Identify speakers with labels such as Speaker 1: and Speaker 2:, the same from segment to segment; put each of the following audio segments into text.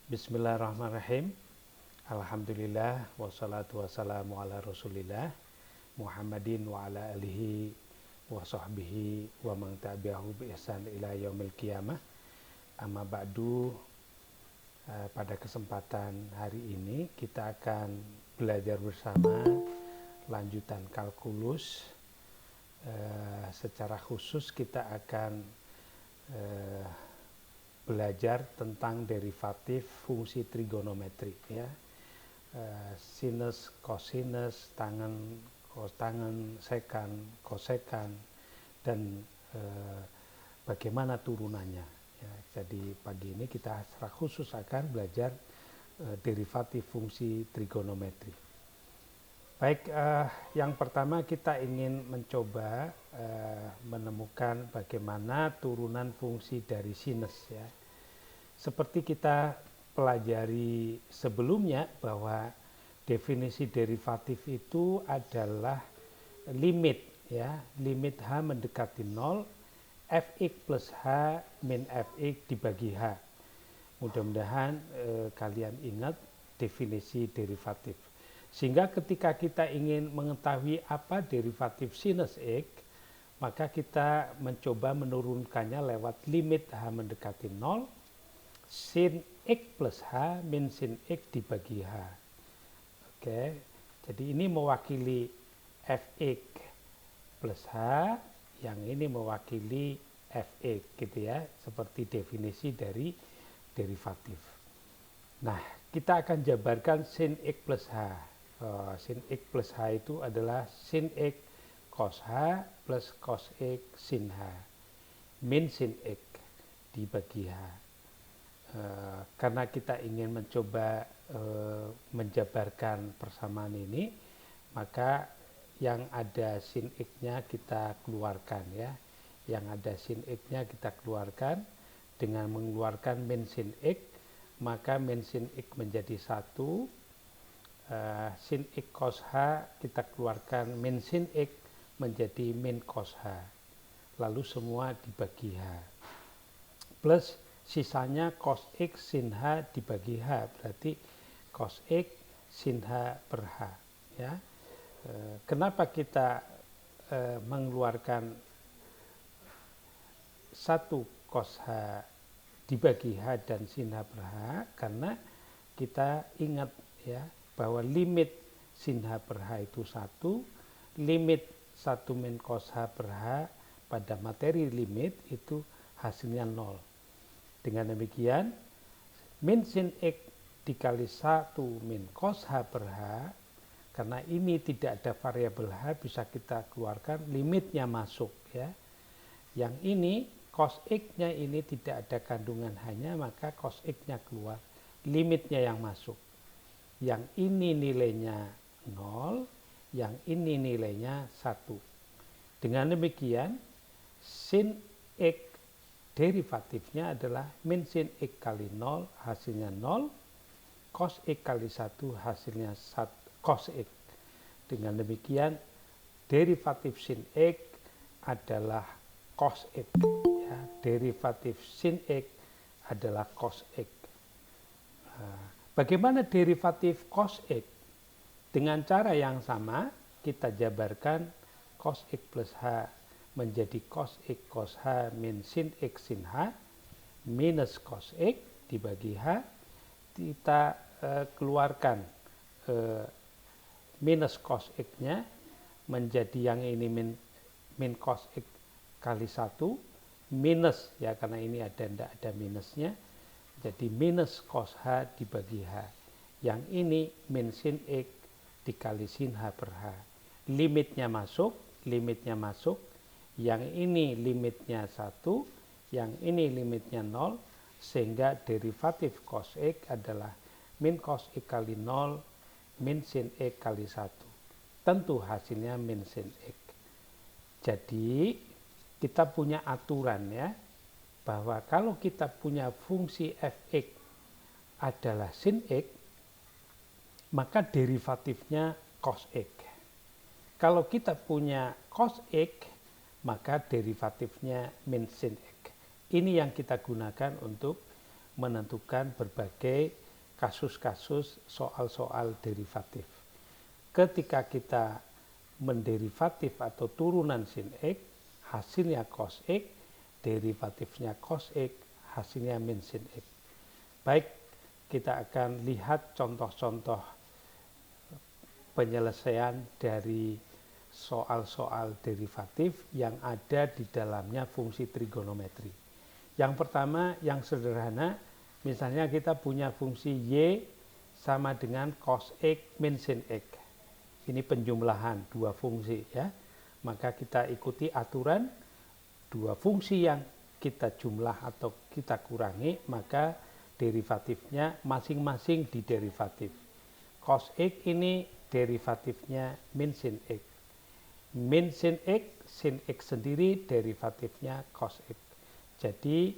Speaker 1: Bismillahirrahmanirrahim. Alhamdulillah wassalatu wassalamu ala Rasulillah Muhammadin wa ala alihi wa sahbihi wa man tabi'ahu bi ihsan ila yaumil qiyamah. Amma ba'du, pada kesempatan hari ini kita akan belajar bersama lanjutan kalkulus. Secara khusus kita akan belajar tentang derivatif fungsi trigonometri, ya. Sinus, kosinus, tangen, kotangen, sekan, kosekan, dan bagaimana turunannya, ya. Jadi pagi ini kita secara khusus akan belajar derivatif fungsi trigonometri. Baik, yang pertama kita ingin mencoba menemukan bagaimana turunan fungsi dari sinus, ya. Seperti kita pelajari sebelumnya bahwa definisi derivatif itu adalah limit, ya, limit H mendekati 0, Fx plus H min Fx dibagi H. Mudah-mudahan kalian ingat definisi derivatif. Sehingga ketika kita ingin mengetahui apa derivatif sinus X, maka kita mencoba menurunkannya lewat limit H mendekati 0, sin X plus H min sin X dibagi H. Oke, jadi ini mewakili Fx plus H, yang ini mewakili Fx, gitu ya, seperti definisi dari derivatif. Nah, kita akan jabarkan sin X plus H. Sin X plus H itu adalah sin X cos H plus cos X sin H min sin X dibagi H. Karena kita ingin mencoba menjabarkan persamaan ini, maka yang ada sin X-nya kita keluarkan, ya. Yang ada sin X-nya kita keluarkan. Dengan mengeluarkan min sin X, maka min sin X menjadi 1. Sin X cos H kita keluarkan min sin X menjadi min cos H. Lalu semua dibagi H. Plus sisanya cos X sin H dibagi H. Berarti cos X sin H per H, ya. Kenapa kita mengeluarkan 1 cos H dibagi H dan sin H per H? Karena kita ingat, ya, bahwa limit sin H per H itu 1, limit 1 min cos H per H pada materi limit itu hasilnya 0. Dengan demikian, min sin X dikali 1 min cos H per H, karena ini tidak ada variabel H, bisa kita keluarkan limitnya masuk, ya. Yang ini cos X-nya ini tidak ada kandungan H-nya, maka cos X-nya keluar, limitnya yang masuk. Yang ini nilainya 0, yang ini nilainya 1. Dengan demikian, sin X derivatifnya adalah min sin X kali 0, hasilnya 0, cos X kali 1, hasilnya 1, cos X. Dengan demikian, derivatif sin X adalah cos X, ya. Derivatif sin X adalah cos X. Bagaimana derivatif cos X? Dengan cara yang sama, kita jabarkan cos X plus H menjadi cos X cos H min sin X sin H minus cos X dibagi H. Kita keluarkan minus cos X-nya menjadi yang ini min cos X kali 1 minus, ya, karena ini tidak ada minusnya. Jadi minus cos H dibagi H. Yang ini min sin X dikali sin H per H. Limitnya masuk. Yang ini limitnya 1, yang ini limitnya 0, sehingga derivatif cos X adalah min cos X kali 0, min sin X kali 1. Tentu hasilnya min sin X. Jadi kita punya aturan, ya, bahwa kalau kita punya fungsi Fx adalah sin X, maka derivatifnya cos X. Kalau kita punya cos X, maka derivatifnya min sin X. Ini yang kita gunakan untuk menentukan berbagai kasus-kasus soal-soal derivatif. Ketika kita menderivatif atau turunan sin X, hasilnya cos X, derivatifnya cos X, hasilnya min sin X. Baik, kita akan lihat contoh-contoh penyelesaian dari soal-soal derivatif yang ada di dalamnya fungsi trigonometri. Yang pertama, yang sederhana, misalnya kita punya fungsi Y sama dengan cos X min sin X. Ini penjumlahan dua fungsi ya. Maka kita ikuti aturan dua fungsi yang kita jumlah atau kita kurangi, maka derivatifnya masing-masing diderivatif. Cos X ini derivatifnya min sin X. Min sin X sendiri derivatifnya cos X. Jadi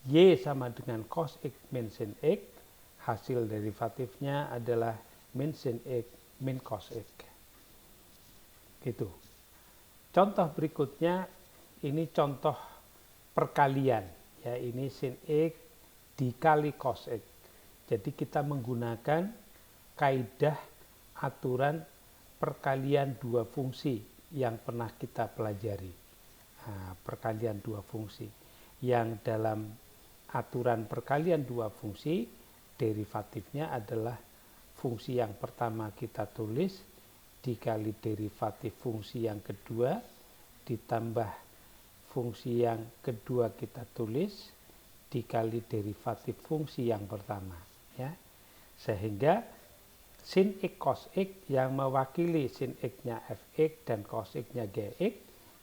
Speaker 1: Y sama dengan cos X min sin X, hasil derivatifnya adalah min sin X min cos X. Gitu. Contoh berikutnya, ini contoh perkalian. Ya, ini sin X dikali cos X. Jadi kita menggunakan kaidah aturan perkalian dua fungsi yang pernah kita pelajari. Nah, perkalian dua fungsi. Yang dalam aturan perkalian dua fungsi, derivatifnya adalah fungsi yang pertama kita tulis dikali derivatif fungsi yang kedua ditambah fungsi yang kedua kita tulis dikali derivatif fungsi yang pertama ya. Sehingga sin X cos X yang mewakili sin X-nya Fx dan cos X-nya Gx,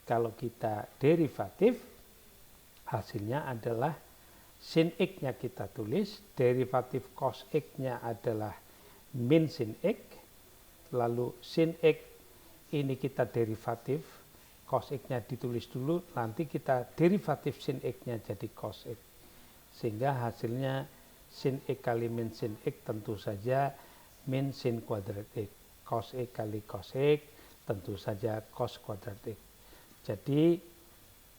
Speaker 1: kalau kita derivatif hasilnya adalah sin X-nya kita tulis, derivatif cos X-nya adalah min sin X, lalu sin X ini kita derivatif, cos X-nya ditulis dulu, nanti kita derivatif sin X-nya jadi cos X. Sehingga hasilnya sin X kali min sin X tentu saja min sin kuadrat X. Cos X kali cos X tentu saja cos kuadrat X. Jadi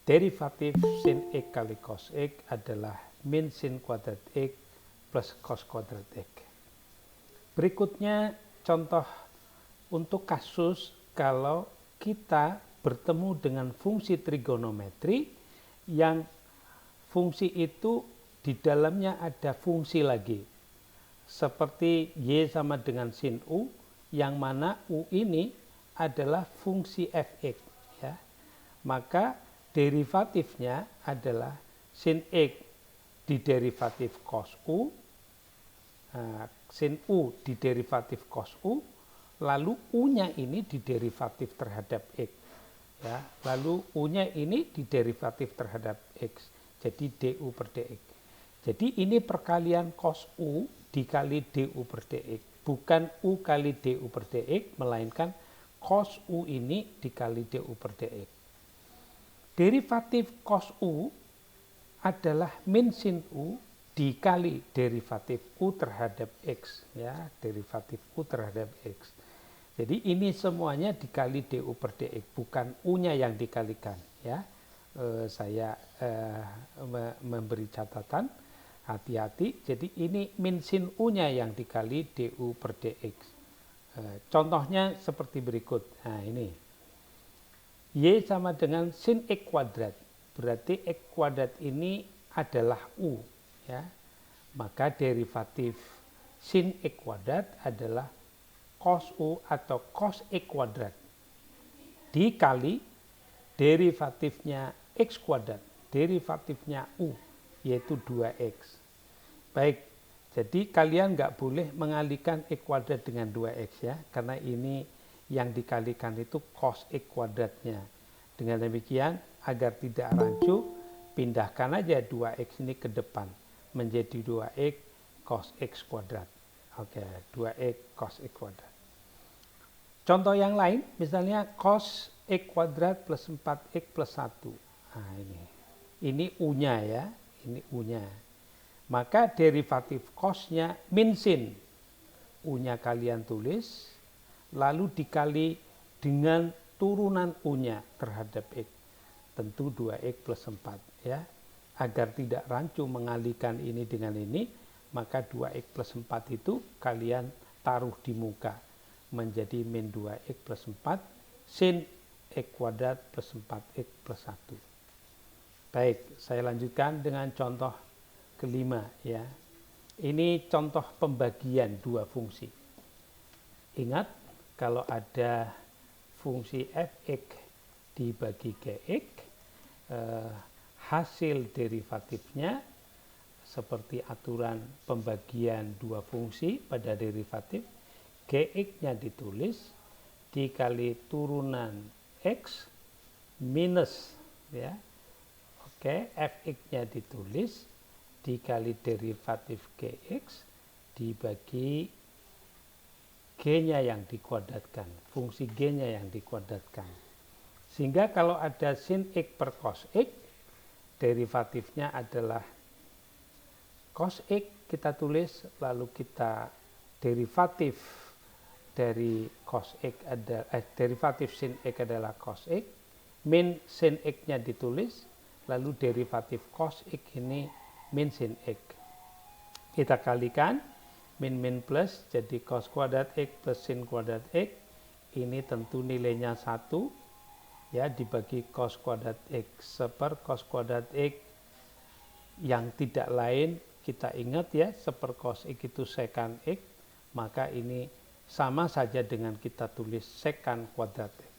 Speaker 1: derivatif sin X kali cos X adalah min sin kuadrat X plus cos kuadrat X. Berikutnya contoh untuk kasus kalau kita bertemu dengan fungsi trigonometri yang fungsi itu di dalamnya ada fungsi lagi. Seperti Y sama dengan sin U, yang mana U ini adalah fungsi Fx. Ya. Maka derivatifnya adalah sin X diderivatif cos U, sin U diderivatif cos U, lalu U-nya ini diderivatif terhadap X. Ya, lalu U-nya ini diderivatif terhadap X. Jadi du per dx. Jadi ini perkalian cos U dikali du per dx. Bukan U kali du per dx, melainkan cos U ini dikali du per dx. Derivatif cos U adalah min sin U dikali derivatif U terhadap X. Ya, derivatif U terhadap X. Jadi ini semuanya dikali du per dx, bukan U-nya yang dikalikan. Ya, saya memberi catatan, hati-hati. Jadi ini min sin U-nya yang dikali du per dx. Contohnya seperti berikut. Nah ini, Y sama dengan sin X kuadrat. Berarti X kuadrat ini adalah U. Ya. Maka derivatif sin X kuadrat adalah cos U atau cos X kuadrat dikali derivatifnya X kuadrat, derivatifnya U, yaitu 2X. Baik, jadi kalian nggak boleh mengalihkan X kuadrat dengan 2X ya, karena ini yang dikalikan itu cos X kuadratnya. Dengan demikian, agar tidak rancu, pindahkan aja 2X ini ke depan, menjadi 2X cos X kuadrat. Oke, 2X cos X kuadrat. Contoh yang lain, misalnya cos X kuadrat plus 4X plus 1. Nah ini U-nya ya, ini U-nya. Maka derivatif cos-nya min sin. U-nya kalian tulis, lalu dikali dengan turunan U-nya terhadap X. Tentu 2X plus 4 ya. agar tidak rancu mengalihkan ini dengan ini, maka 2x plus 4 itu kalian taruh di muka menjadi min 2x plus 4 sin x kuadrat plus 4x plus 1. Baik, saya lanjutkan dengan contoh kelima ya. Ini contoh pembagian dua fungsi. Ingat, kalau ada fungsi fx dibagi gx, hasil derivatifnya seperti aturan pembagian dua fungsi pada derivatif, gx-nya ditulis dikali turunan x minus ya. Oke, fx-nya ditulis dikali derivatif gx dibagi g-nya yang dikuadratkan, fungsi g-nya yang dikuadratkan. Sehingga kalau ada sin x per cos x, derivatifnya adalah cos x kita tulis, lalu kita derivatif dari cos x derivatif sin x adalah cos x, min sin x-nya ditulis, lalu derivatif cos x ini min sin x. Kita kalikan, min plus jadi cos kuadrat x plus sin kuadrat x. Ini tentu nilainya 1 ya, dibagi cos kuadrat x seper cos kuadrat x yang tidak lain, kita ingat ya, seper cos x itu secant x, maka ini sama saja dengan kita tulis secant kuadrat x.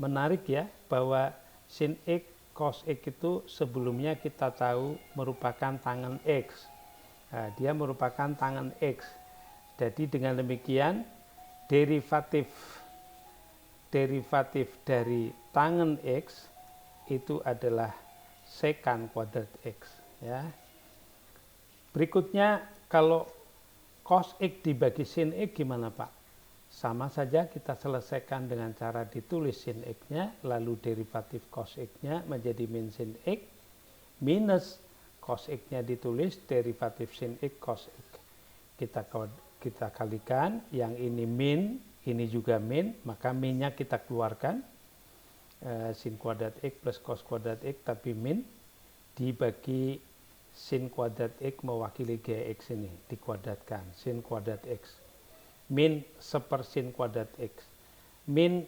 Speaker 1: Menarik ya, bahwa sin x cos x itu sebelumnya kita tahu merupakan tangen x. Nah, dia merupakan tangen x. Jadi dengan demikian derivatif dari tangen x itu adalah secant kuadrat x ya. Berikutnya kalau cos x dibagi sin x gimana Pak? Sama saja kita selesaikan dengan cara ditulis sin x-nya, lalu derivatif cos x-nya menjadi min sin x, minus cos x-nya ditulis derivatif sin x cos x. Kita kalikan, yang ini min, ini juga min, maka minnya kita keluarkan, sin kuadrat x plus cos kuadrat x, tapi min, dibagi sin kuadrat x mewakili gx ini, dikuadratkan, sin kuadrat x. Min seper sin kuadrat x, min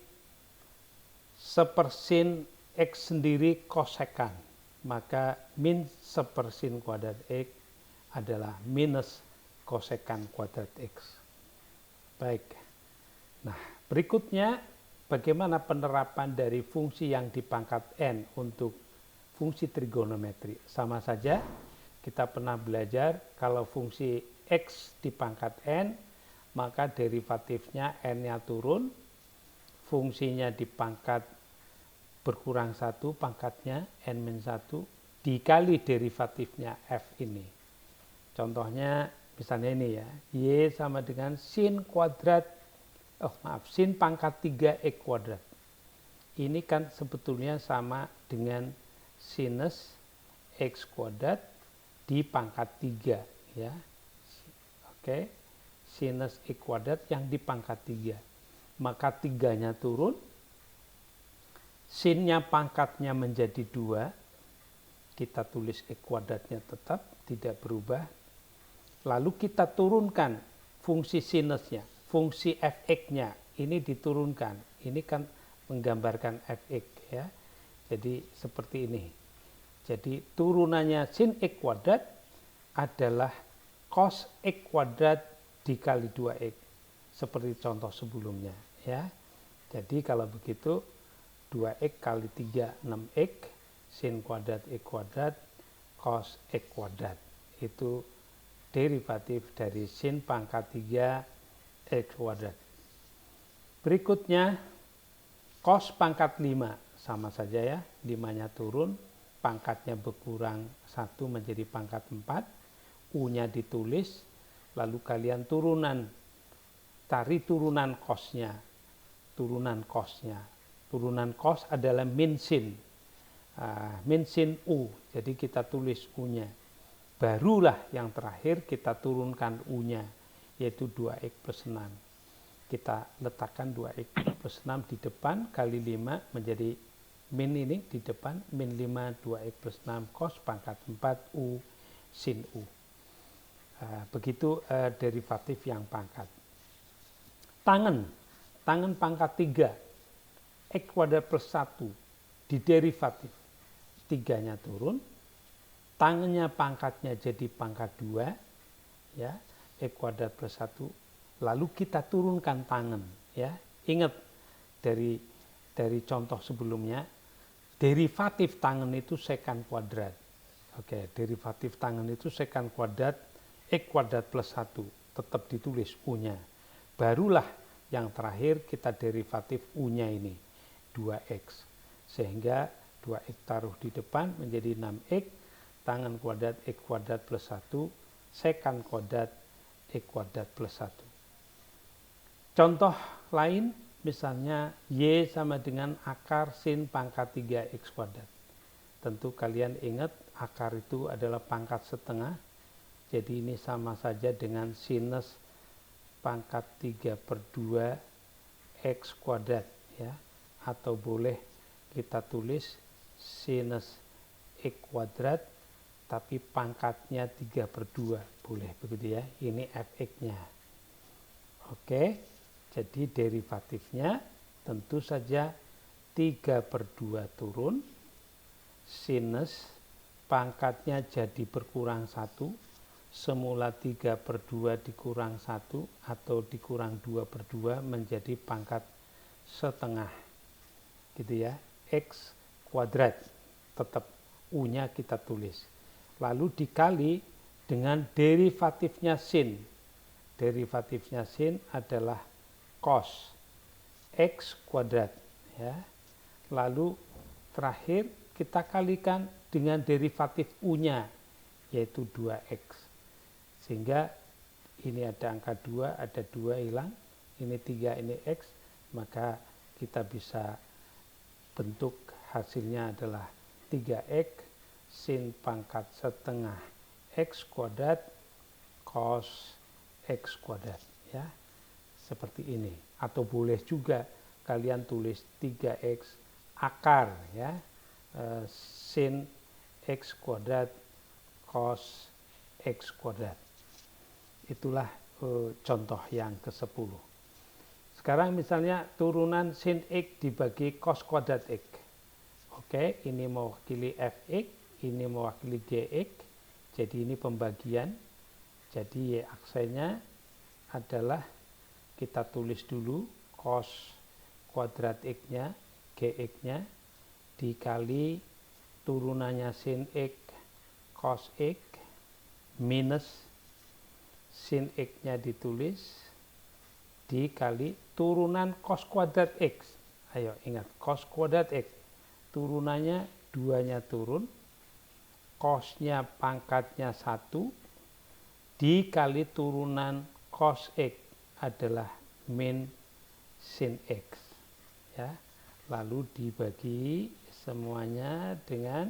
Speaker 1: seper sin x sendiri kosekan, maka min seper sin kuadrat x adalah minus kosekan kuadrat x. Baik, nah berikutnya bagaimana penerapan dari fungsi yang di pangkat n untuk fungsi trigonometri. Sama saja kita pernah belajar kalau fungsi x di pangkat n, maka derivatifnya n-nya turun, fungsinya di pangkat berkurang 1, pangkatnya n-1, dikali derivatifnya f ini. Contohnya misalnya ini ya, y sama dengan sin kuadrat, sin pangkat 3x kuadrat. Ini kan sebetulnya sama dengan sinus x kuadrat di pangkat 3 ya. Oke. Sinus x kuadrat yang di pangkat 3. Maka 3-nya turun, sinnya pangkatnya menjadi 2, kita tulis x kuadratnya tetap tidak berubah. Lalu kita turunkan fungsi sinusnya, fungsi fx-nya, ini diturunkan. Ini kan menggambarkan fx ya. Jadi seperti ini. Jadi turunannya sin x kuadrat adalah cos x kuadrat dikali 2x, seperti contoh sebelumnya ya. Jadi kalau begitu 2x kali 3 6x sin kuadrat x kuadrat cos x kuadrat, itu derivatif dari sin pangkat 3 x kuadrat. Berikutnya cos pangkat 5, sama saja ya, 5-nya turun, pangkatnya berkurang 1 menjadi pangkat 4, u-nya ditulis, lalu kalian cari turunan cosnya. Turunan cos adalah min sin u, jadi kita tulis u-nya. Barulah yang terakhir kita turunkan u-nya, yaitu 2x plus 6. Kita letakkan 2x plus 6 di depan, kali 5 menjadi min ini di depan, min 5 2x plus 6 cos pangkat 4 U sin U. Begitu derivatif yang pangkat. Tangen pangkat 3, x kuadrat plus 1 di derivatif. 3-nya turun, tangennya pangkatnya jadi pangkat 2, ya, x kuadrat plus 1, lalu kita turunkan tangen, ya. Ingat dari contoh sebelumnya, derivatif tangen itu sekant kuadrat. Oke, derivatif tangen itu sekant kuadrat x kuadrat plus 1, tetap ditulis U-nya. Barulah yang terakhir kita derivatif U-nya ini, 2x. Sehingga 2x taruh di depan menjadi 6x, tangen kuadrat x kuadrat plus 1, sekant kuadrat x kuadrat plus 1. Contoh lain, misalnya y sama dengan akar sin pangkat 3x kuadrat. Tentu kalian ingat akar itu adalah pangkat setengah, jadi ini sama saja dengan sinus pangkat 3/2 x kuadrat, ya. Atau boleh kita tulis sinus x kuadrat tapi pangkatnya 3/2, boleh begitu ya. Ini fx-nya. Oke, jadi derivatifnya tentu saja 3/2 turun, sinus pangkatnya jadi berkurang 1, semula 3/2 dikurang 1 atau dikurang 2/2 menjadi pangkat setengah, gitu ya, x kuadrat, tetap U-nya kita tulis. Lalu dikali dengan derivatifnya sin. Derivatifnya sin adalah cos x kuadrat, ya. Lalu terakhir kita kalikan dengan derivatif U-nya, yaitu 2x. Sehingga ini ada angka 2, ada 2 hilang, ini 3, ini x, maka kita bisa bentuk hasilnya adalah 3x sin pangkat setengah x kuadrat cos x kuadrat, ya. Seperti ini. Atau boleh juga kalian tulis 3x akar, ya, sin x kuadrat cos x kuadrat. Itulah contoh yang ke-10. Sekarang misalnya turunan sin x dibagi cos kuadrat x. Oke, ini mewakili fx, ini mewakili gx. Jadi ini pembagian. Jadi y aksennya adalah kita tulis dulu cos kuadrat x-nya, gx-nya dikali turunannya sin x cos x minus sin x-nya ditulis dikali turunan cos kuadrat x. Ayo ingat, cos kuadrat x turunannya 2-nya turun, cosnya pangkatnya 1 dikali turunan cos x adalah min sin x, ya. Lalu dibagi semuanya dengan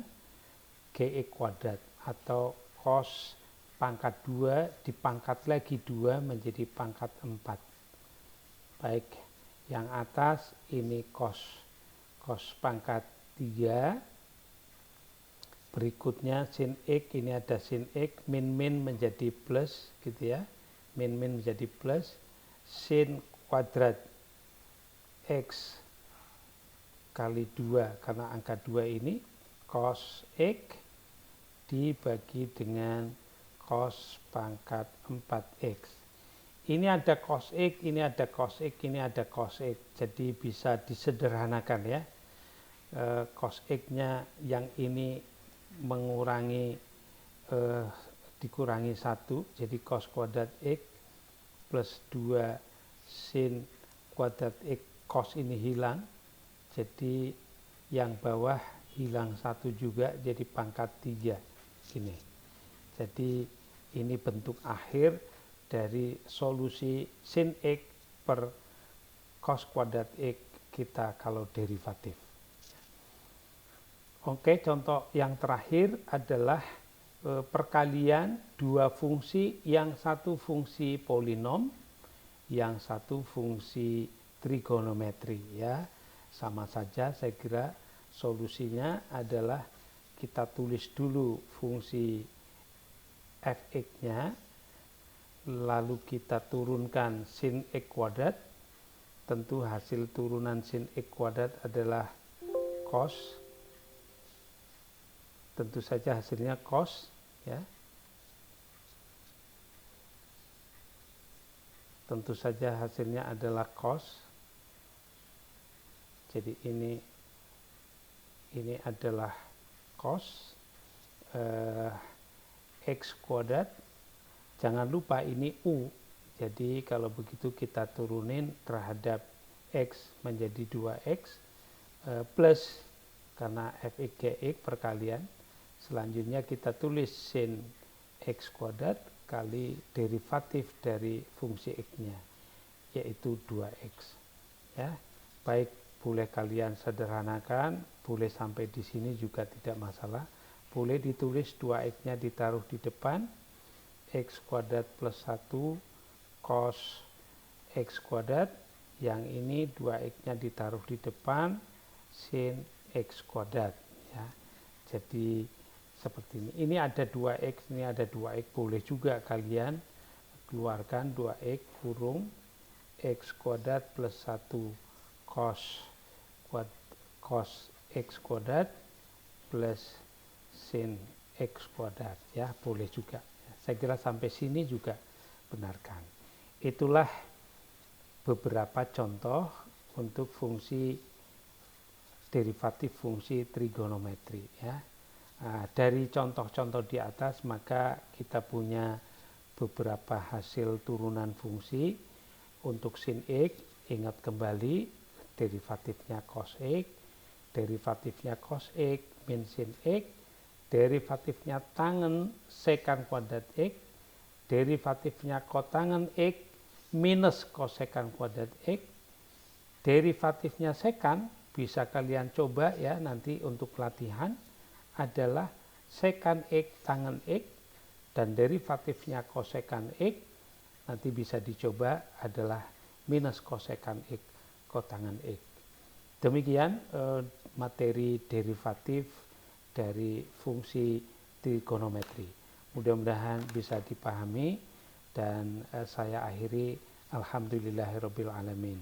Speaker 1: gx kuadrat atau cos pangkat 2 dipangkat lagi 2 menjadi pangkat 4. Baik, yang atas ini cos pangkat 3, berikutnya sin x, ini ada sin x, min menjadi plus, gitu ya, min menjadi plus, sin kuadrat x kali 2 karena angka 2 ini cos x dibagi dengan cos pangkat 4x. Ini ada cos x, ini ada cos x, ini ada cos x. Jadi bisa disederhanakan, ya. Cos x-nya yang ini mengurangi dikurangi 1, jadi cos kuadrat x plus 2 sin kuadrat x, cos ini hilang. Jadi yang bawah hilang 1 juga, jadi pangkat 3 gini. Jadi ini bentuk akhir dari solusi sin x per cos kuadrat x kita kalau derivatif. Oke, contoh yang terakhir adalah perkalian dua fungsi, yang satu fungsi polinom, yang satu fungsi trigonometri, ya. Sama saja saya kira Solusinya adalah kita tulis dulu fungsi fx-nya, lalu kita turunkan sin x kuadrat. Tentu hasil turunan sin x kuadrat adalah cos. Tentu saja hasilnya cos, ya. Tentu saja hasilnya adalah cos. Jadi ini adalah cos x kuadrat. Jangan lupa ini u. Jadi kalau begitu kita turunin terhadap x menjadi 2x plus karena fx gx perkalian. Selanjutnya kita tulis sin x kuadrat kali derivatif dari fungsi x-nya, yaitu 2x. Ya, baik, boleh kalian sederhanakan, boleh sampai di sini juga tidak masalah. Boleh ditulis 2x-nya ditaruh di depan, x kuadrat plus 1 cos x kuadrat, yang ini 2x-nya ditaruh di depan, sin x kuadrat. Ya. Jadi seperti ini. Ini ada 2x, ini ada 2x, boleh juga kalian keluarkan 2x kurung x kuadrat plus 1 cos x kuadrat plus sin x kuadrat. Ya, boleh juga. Saya kira sampai sini juga benarkan. Itulah beberapa contoh untuk fungsi derivatif fungsi trigonometri. Ya. Nah, dari contoh-contoh di atas maka kita punya beberapa hasil turunan fungsi. Untuk sin x, ingat kembali derivatifnya cos x, derivatifnya cos x min sin x, derivatifnya tangen sekan kuadrat x, derivatifnya kotangen x minus kosekan kuadrat x, derivatifnya sekan bisa kalian coba ya nanti untuk latihan adalah sekan x tangen x, dan derivatifnya kosekan x nanti bisa dicoba adalah minus kosekan x kotangen x. Demikian materi derivatif dari fungsi trigonometri. Mudah-mudahan bisa dipahami, dan saya akhiri alhamdulillahirabbil alamin.